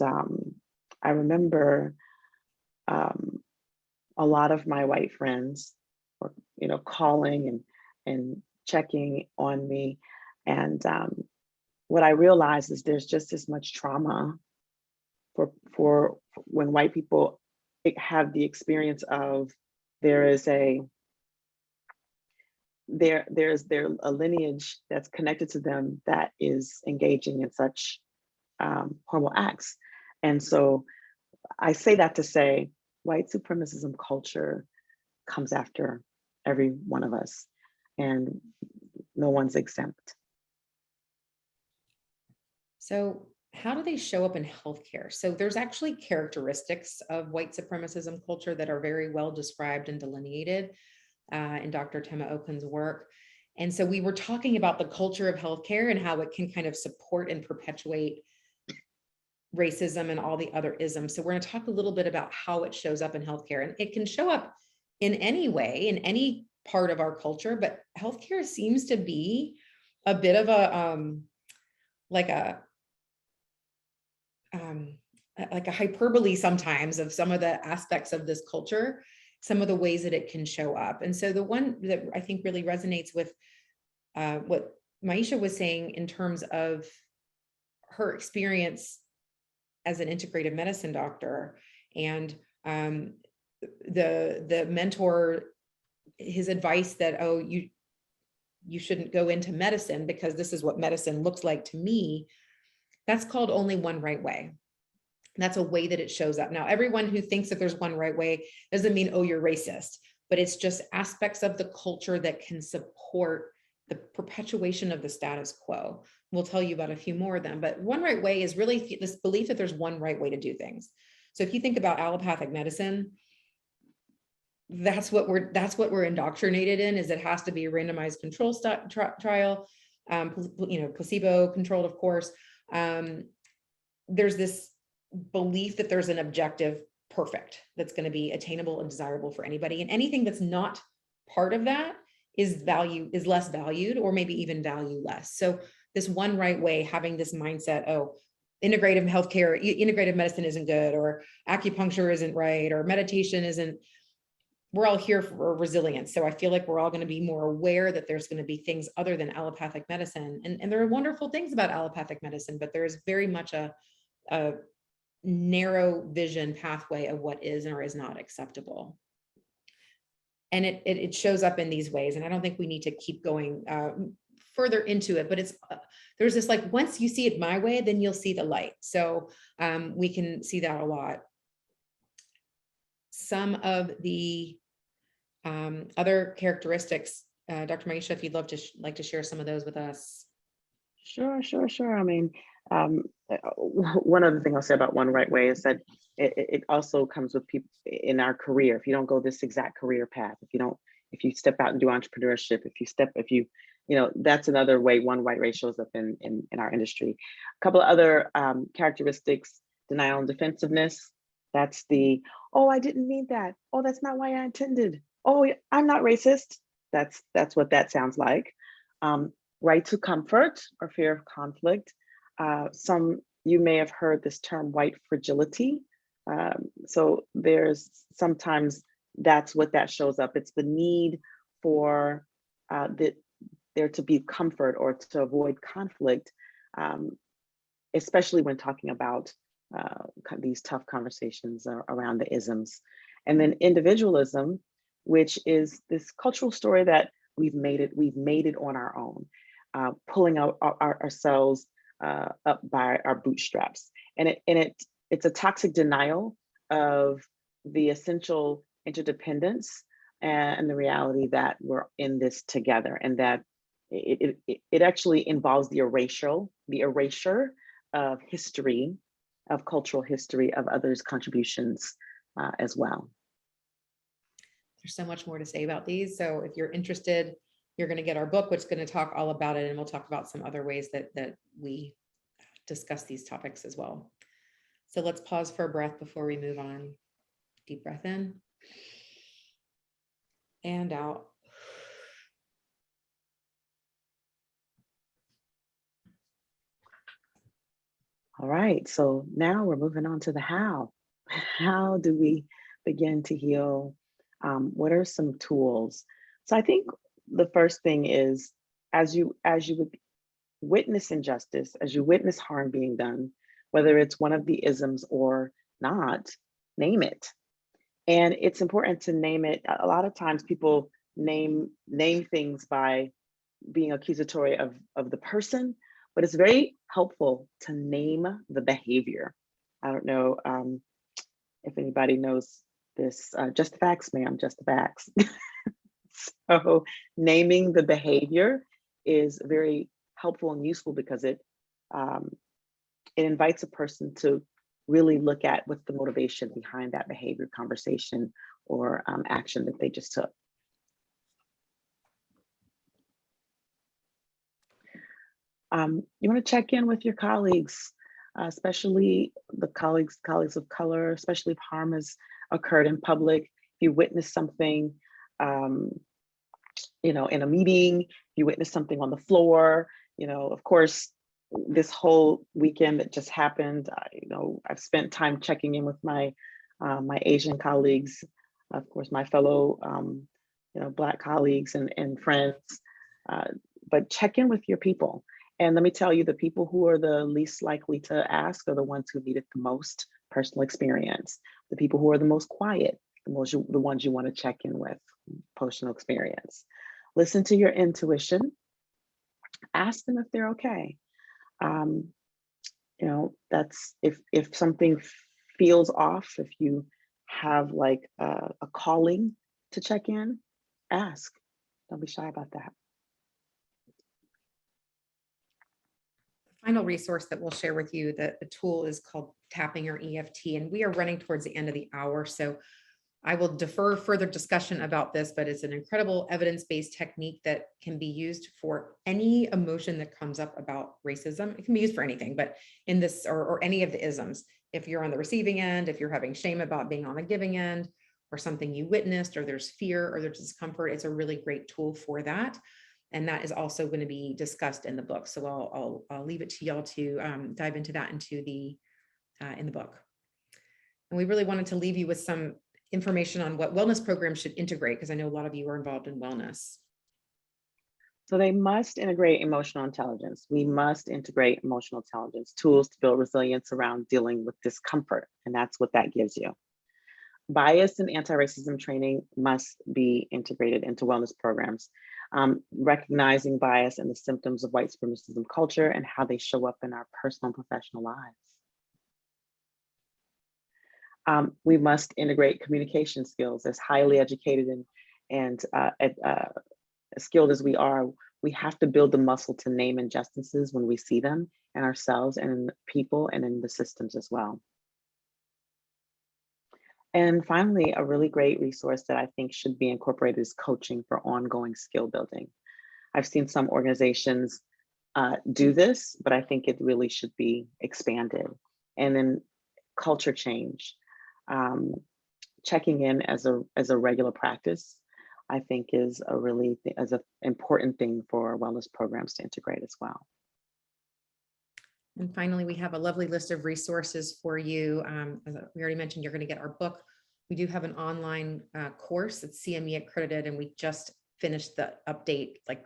I remember a lot of my white friends were, calling and checking on me. And what I realized is there's just as much trauma for when white people have the experience of there's a lineage that's connected to them that is engaging in such horrible acts. And so I say that to say white supremacism culture comes after every one of us, and no one's exempt. So how do they show up in healthcare? So there's actually characteristics of white supremacism culture that are very well described and delineated in Dr. Tema Okund's work. And so we were talking about the culture of healthcare and how it can kind of support and perpetuate racism and all the other isms. So we're going to talk a little bit about how it shows up in healthcare. And it can show up in any way, in any part of our culture, but healthcare seems to be a bit of a like a hyperbole sometimes of some of the aspects of this culture, some of the ways that it can show up. And so the one that I think really resonates with what Maiysha was saying in terms of her experience as an integrative medicine doctor, and the mentor, his advice that, oh, you shouldn't go into medicine because this is what medicine looks like to me. That's called only one right way. That's a way that it shows up. Now, everyone who thinks that there's one right way doesn't mean, oh, you're racist, but it's just aspects of the culture that can support the perpetuation of the status quo. We'll tell you about a few more of them, but one right way is really this belief that there's one right way to do things. So if you think about allopathic medicine, that's what we're indoctrinated in, is it has to be a randomized control trial, placebo controlled, of course. There's this belief that there's an objective perfect that's going to be attainable and desirable for anybody, and anything that's not part of that is less valued, or maybe even value less. So this one right way, having this mindset, oh, integrative healthcare, integrative medicine isn't good, or acupuncture isn't right, or meditation isn't. We're all here for resilience. So I feel like we're all going to be more aware that there's going to be things other than allopathic medicine. And there are wonderful things about allopathic medicine, but there is very much a narrow vision pathway of what is or is not acceptable. And it shows up in these ways. And I don't think we need to keep going further into it, but there's this, like, once you see it my way, then you'll see the light. So we can see that a lot. Some of the other characteristics, Dr. Maiysha, if you'd love to like to share some of those with us. Sure. I mean, one other thing I'll say about one right way is that it also comes with people in our career. If you don't go this exact career path, if you step out and do entrepreneurship, that's another way one right way shows up in our industry. A couple of other characteristics: denial and defensiveness. That's oh, I didn't mean that. Oh, that's not why I intended. Oh, I'm not racist. That's what that sounds like. Right to comfort or fear of conflict. You may have heard this term white fragility. So there's sometimes that's what that shows up. It's the need for there to be comfort or to avoid conflict, especially when talking about these tough conversations around the isms. And then individualism, which is this cultural story that we've made it on our own, pulling out ourselves up by our bootstraps. And it's a toxic denial of the essential interdependence and the reality that we're in this together, and that it actually involves the erasure of history, of cultural history, of others' contributions as well. There's so much more to say about these. So if you're interested, you're going to get our book, which is going to talk all about it. And we'll talk about some other ways that we discuss these topics as well. So let's pause for a breath before we move on. Deep breath in and out. All right, so now we're moving on to the how. How do we begin to heal? What are some tools? So I think the first thing is, as you would witness injustice, as you witness harm being done, whether it's one of the isms or not, name it. And it's important to name it. A lot of times people name things by being accusatory of the person, but it's very helpful to name the behavior. I don't know if anybody knows this, just the facts, ma'am, just the facts. So naming the behavior is very helpful and useful because it invites a person to really look at what's the motivation behind that behavior, conversation, or action that they just took. You want to check in with your colleagues, especially the colleagues of color, especially if harm has occurred in public. If you witness something, in a meeting, if you witness something on the floor, of course, this whole weekend that just happened, I've spent time checking in with my my Asian colleagues, of course, my fellow Black colleagues and friends, but check in with your people. And let me tell you, the people who are the least likely to ask are the ones who need it the most personal experience. The people who are the most quiet, the ones you want to check in with, personal experience. Listen to your intuition. Ask them if they're okay. That's if something feels off, if you have like a calling to check in, ask. Don't be shy about that. Final resource that we'll share with you, the tool is called Tapping or EFT, and we are running towards the end of the hour. So I will defer further discussion about this, but it's an incredible evidence-based technique that can be used for any emotion that comes up about racism. It can be used for anything, but in this or any of the isms, if you're on the receiving end, if you're having shame about being on the giving end, or something you witnessed, or there's fear or there's discomfort, it's a really great tool for that. And that is also going to be discussed in the book. So I'll leave it to y'all to dive into that in the book. And we really wanted to leave you with some information on what wellness programs should integrate, because I know a lot of you are involved in wellness. So they must integrate emotional intelligence. We must integrate emotional intelligence, tools to build resilience around dealing with discomfort. And that's what that gives you. Bias and anti-racism training must be integrated into wellness programs, recognizing bias and the symptoms of white supremacism culture and how they show up in our personal and professional lives. We must integrate communication skills. As highly educated and skilled as we are, we have to build the muscle to name injustices when we see them in ourselves and in people and in the systems as well. And finally, a really great resource that I think should be incorporated is coaching for ongoing skill building. I've seen some organizations do this, but I think it really should be expanded. And then culture change, checking in as a regular practice, I think is a really important thing for wellness programs to integrate as well. And finally, we have a lovely list of resources for you. As we already mentioned, you're going to get our book. We do have an online course that's CME accredited, and we just finished the update like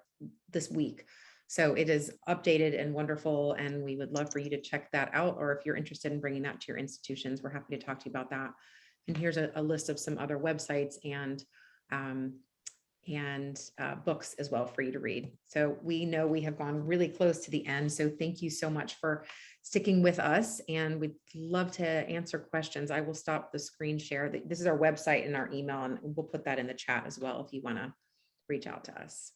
this week. So it is updated and wonderful, and we would love for you to check that out. Or if you're interested in bringing that to your institutions, we're happy to talk to you about that. And here's a list of some other websites and books as well for you to read. So we know we have gone really close to the end. So thank you so much for sticking with us, and we'd love to answer questions. I will stop the screen share. This is our website and our email, and we'll put that in the chat as well if you want to reach out to us.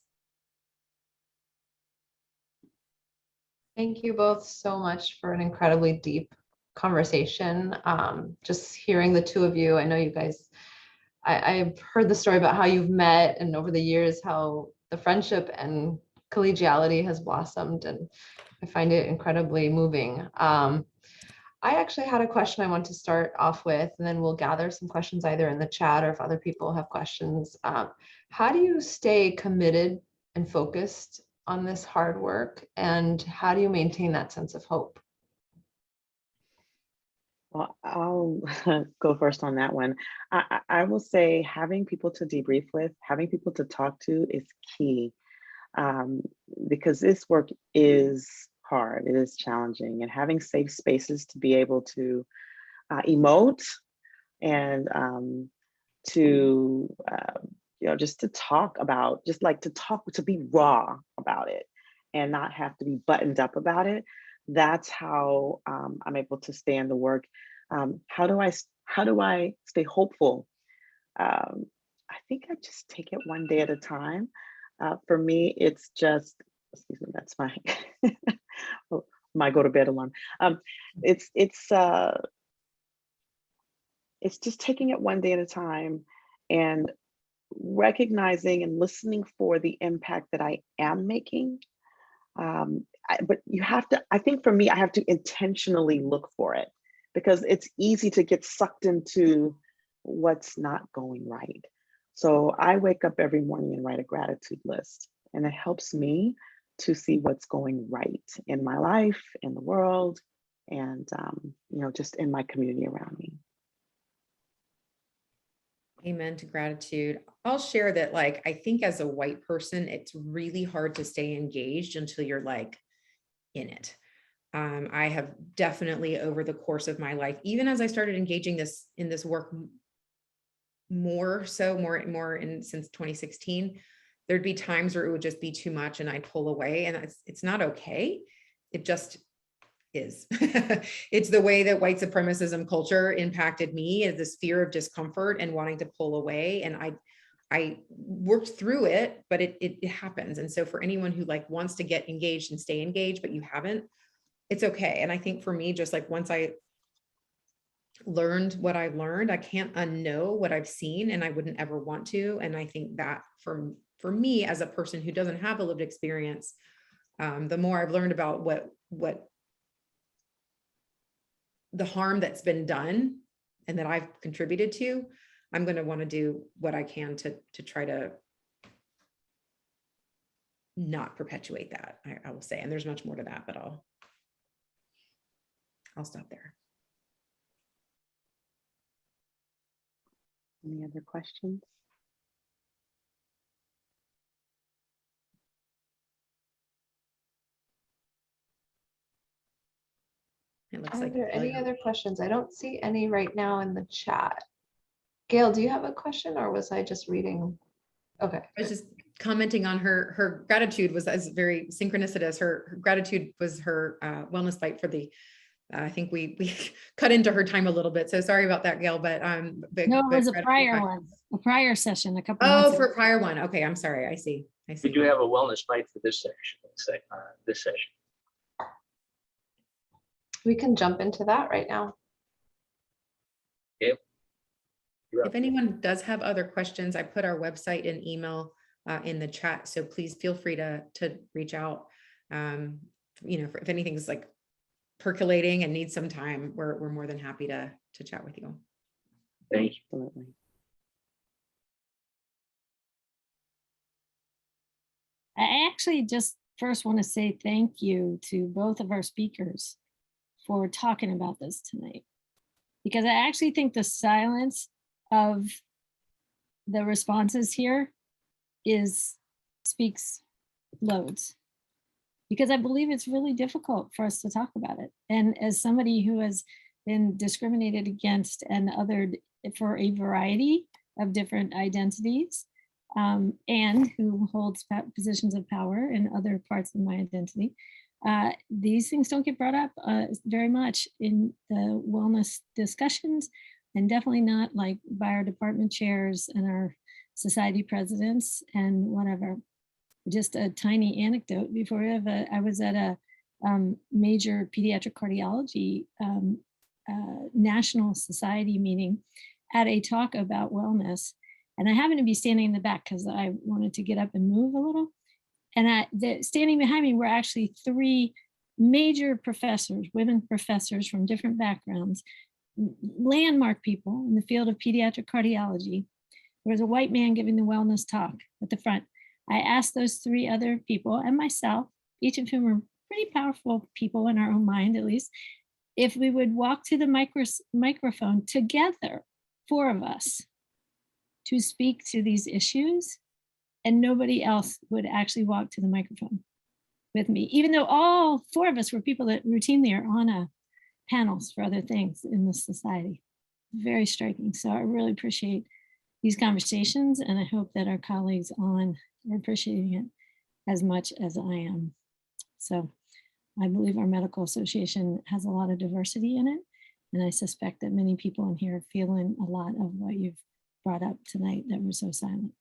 Thank you both so much for an incredibly deep conversation. Just hearing the two of you, I know you guys, I've heard the story about how you've met, and over the years how the friendship and collegiality has blossomed, and I find it incredibly moving. I actually had a question I want to start off with, and then we'll gather some questions either in the chat or if other people have questions. How do you stay committed and focused on this hard work, and how do you maintain that sense of hope? Well, I'll go first on that one. I will say having people to debrief with, having people to talk to is key, because this work is hard, it is challenging, and having safe spaces to be able to emote and to just to talk about, to be raw about it and not have to be buttoned up about it. That's how I'm able to stay in the work. How do I stay hopeful? I think I just take it one day at a time. For me, it's just, excuse me, that's my my go to bed alarm. It's just taking it one day at a time and recognizing and listening for the impact that I am making. But you have to, I think for me, I have to intentionally look for it, because it's easy to get sucked into what's not going right. So I wake up every morning and write a gratitude list, and it helps me to see what's going right in my life, in the world, and just in my community around me. Amen to gratitude. I'll share that, like, I think as a white person, it's really hard to stay engaged until you're like in it. I have definitely over the course of my life, even as I started engaging in this work more since 2016, there'd be times where it would just be too much and I'd pull away, and it's not okay. It just is. It's the way that white supremacism culture impacted me, is this fear of discomfort and wanting to pull away. And I worked through it, but it happens. And so for anyone who like wants to get engaged and stay engaged, but you haven't, it's okay. And I think for me, just like once I learned what I learned, I can't unknow what I've seen, and I wouldn't ever want to. And I think that for me as a person who doesn't have a lived experience, the more I've learned about what the harm that's been done and that I've contributed to, I'm going to want to do what I can to try to not perpetuate that, I will say. And there's much more to that, but I'll stop there. Any other questions? It looks Are like there any other questions? I don't see any right now in the chat. Gail, do you have a question, or was I just reading? Okay. I was just commenting on her gratitude was as very synchronicitous. Her gratitude was her wellness bite for the, I think we cut into her time a little bit. So sorry about that, Gail, but No, it was a prior one, a prior session a couple Oh, months for ago. a prior one. Okay, I'm sorry. I see. We do have a wellness bite for this section. This session. We can jump into that right now. Yep. If anyone does have other questions, I put our website and email in the chat. So please feel free to reach out. If anything's like percolating and needs some time, we're more than happy to chat with you. Thank you. Absolutely. I actually just first want to say thank you to both of our speakers for talking about this tonight, because I actually think the silence of the responses here speaks loads, because I believe it's really difficult for us to talk about it. And as somebody who has been discriminated against and othered for a variety of different identities, and who holds positions of power in other parts of my identity, these things don't get brought up very much in the wellness discussions, and definitely not like by our department chairs and our society presidents and whatever. Just a tiny anecdote before I was at a major pediatric cardiology national society meeting at a talk about wellness. And I happened to be standing in the back because I wanted to get up and move a little. And standing behind me were actually three major professors, women professors from different backgrounds, landmark people in the field of pediatric cardiology. There was a white man giving the wellness talk at the front. I asked those three other people and myself, each of whom are pretty powerful people in our own mind, at least, if we would walk to the microphone together, four of us, to speak to these issues, and nobody else would actually walk to the microphone with me, even though all four of us were people that routinely are on panels for other things in this society. Very striking. So I really appreciate these conversations, and I hope that our colleagues are appreciating it as much as I am. So I believe our medical association has a lot of diversity in it, and I suspect that many people in here are feeling a lot of what you've brought up tonight that were so silent.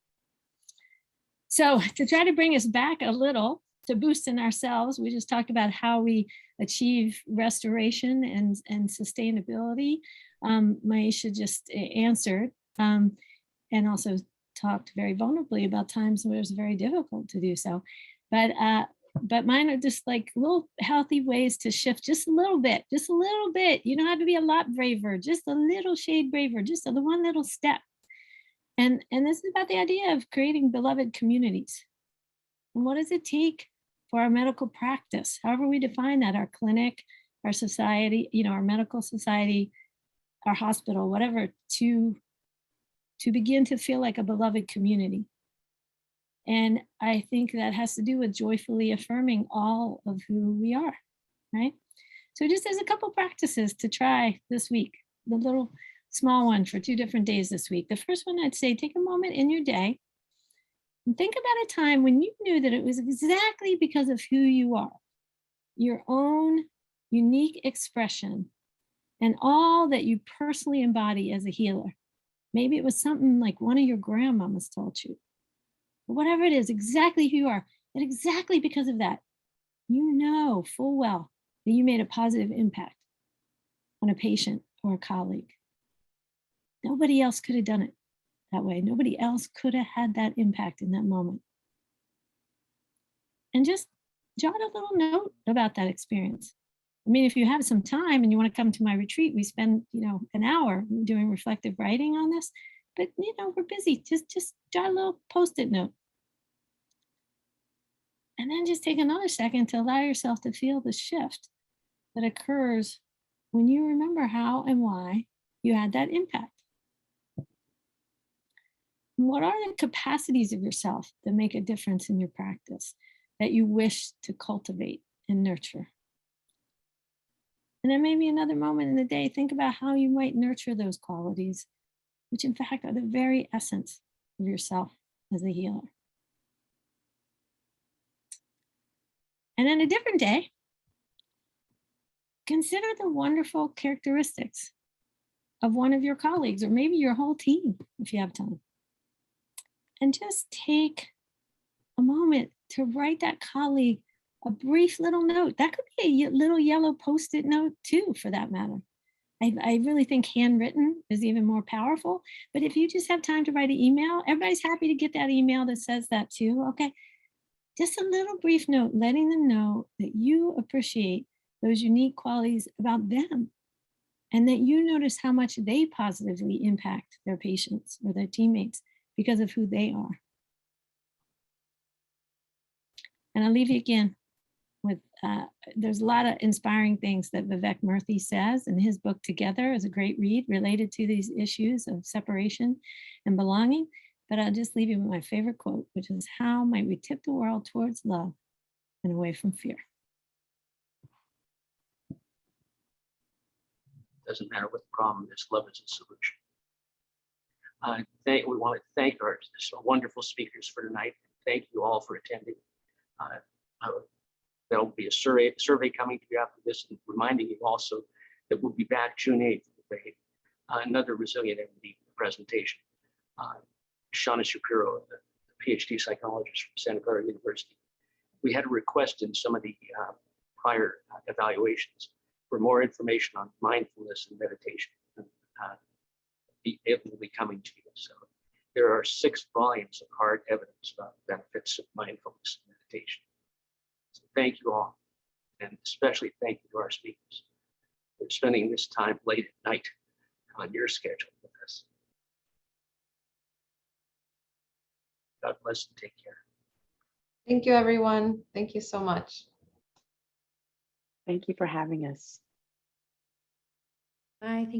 So to try to bring us back a little, to boost in ourselves, we just talked about how we achieve restoration and sustainability. Maiysha just answered, and also talked very vulnerably about times where it was very difficult to do so. But mine are just like little healthy ways to shift just a little bit, just a little bit. You don't have to be a lot braver, just a little shade braver, just the one little step. And this is about the idea of creating beloved communities. And what does it take for our medical practice, however we define that, our clinic, our society, our medical society, our hospital, whatever, to begin to feel like a beloved community. And I think that has to do with joyfully affirming all of who we are, right? So just as a couple practices to try this week, the little small one for 2 different days this week. The first one, I'd say, take a moment in your day and think about a time when you knew that it was exactly because of who you are, your own unique expression, and all that you personally embody as a healer. Maybe it was something like one of your grandmamas told you. But whatever it is, exactly who you are, and exactly because of that, you know full well that you made a positive impact on a patient or a colleague. Nobody else could have done it that way. Nobody else could have had that impact in that moment. And just jot a little note about that experience. I mean, if you have some time and you want to come to my retreat, we spend, an hour doing reflective writing on this, but we're busy. Just jot a little Post-it note. And then just take another second to allow yourself to feel the shift that occurs when you remember how and why you had that impact. What are the capacities of yourself that make a difference in your practice that you wish to cultivate and nurture? And then maybe another moment in the day, think about how you might nurture those qualities, which in fact are the very essence of yourself as a healer. And then a different day, consider the wonderful characteristics of one of your colleagues, or maybe your whole team, if you have time. And just take a moment to write that colleague a brief little note. That could be a little yellow Post-it note too, for that matter. I really think handwritten is even more powerful. But if you just have time to write an email, everybody's happy to get that email that says that too. Okay. Just a little brief note, letting them know that you appreciate those unique qualities about them, and that you notice how much they positively impact their patients or their teammates because of who they are. And I'll leave you again with, there's a lot of inspiring things that Vivek Murthy says in his book Together, is a great read related to these issues of separation and belonging. But I'll just leave you with my favorite quote, which is, how might we tip the world towards love and away from fear? Doesn't matter what the problem is, love is a solution. We want to thank our wonderful speakers for tonight. Thank you all for attending. There'll be a survey coming to you after this, and reminding you also that we'll be back June 8th with another resilient empathy presentation. Shauna Shapiro, the PhD psychologist from Santa Clara University. We had a request in some of the prior evaluations for more information on mindfulness and meditation. It will be coming to you. So there are 6 volumes of hard evidence about the benefits of mindfulness and meditation. So thank you all, and especially thank you to our speakers for spending this time late at night on your schedule with us. God bless and take care. Thank you, everyone. Thank you so much. Thank you for having us. Bye. Thank you.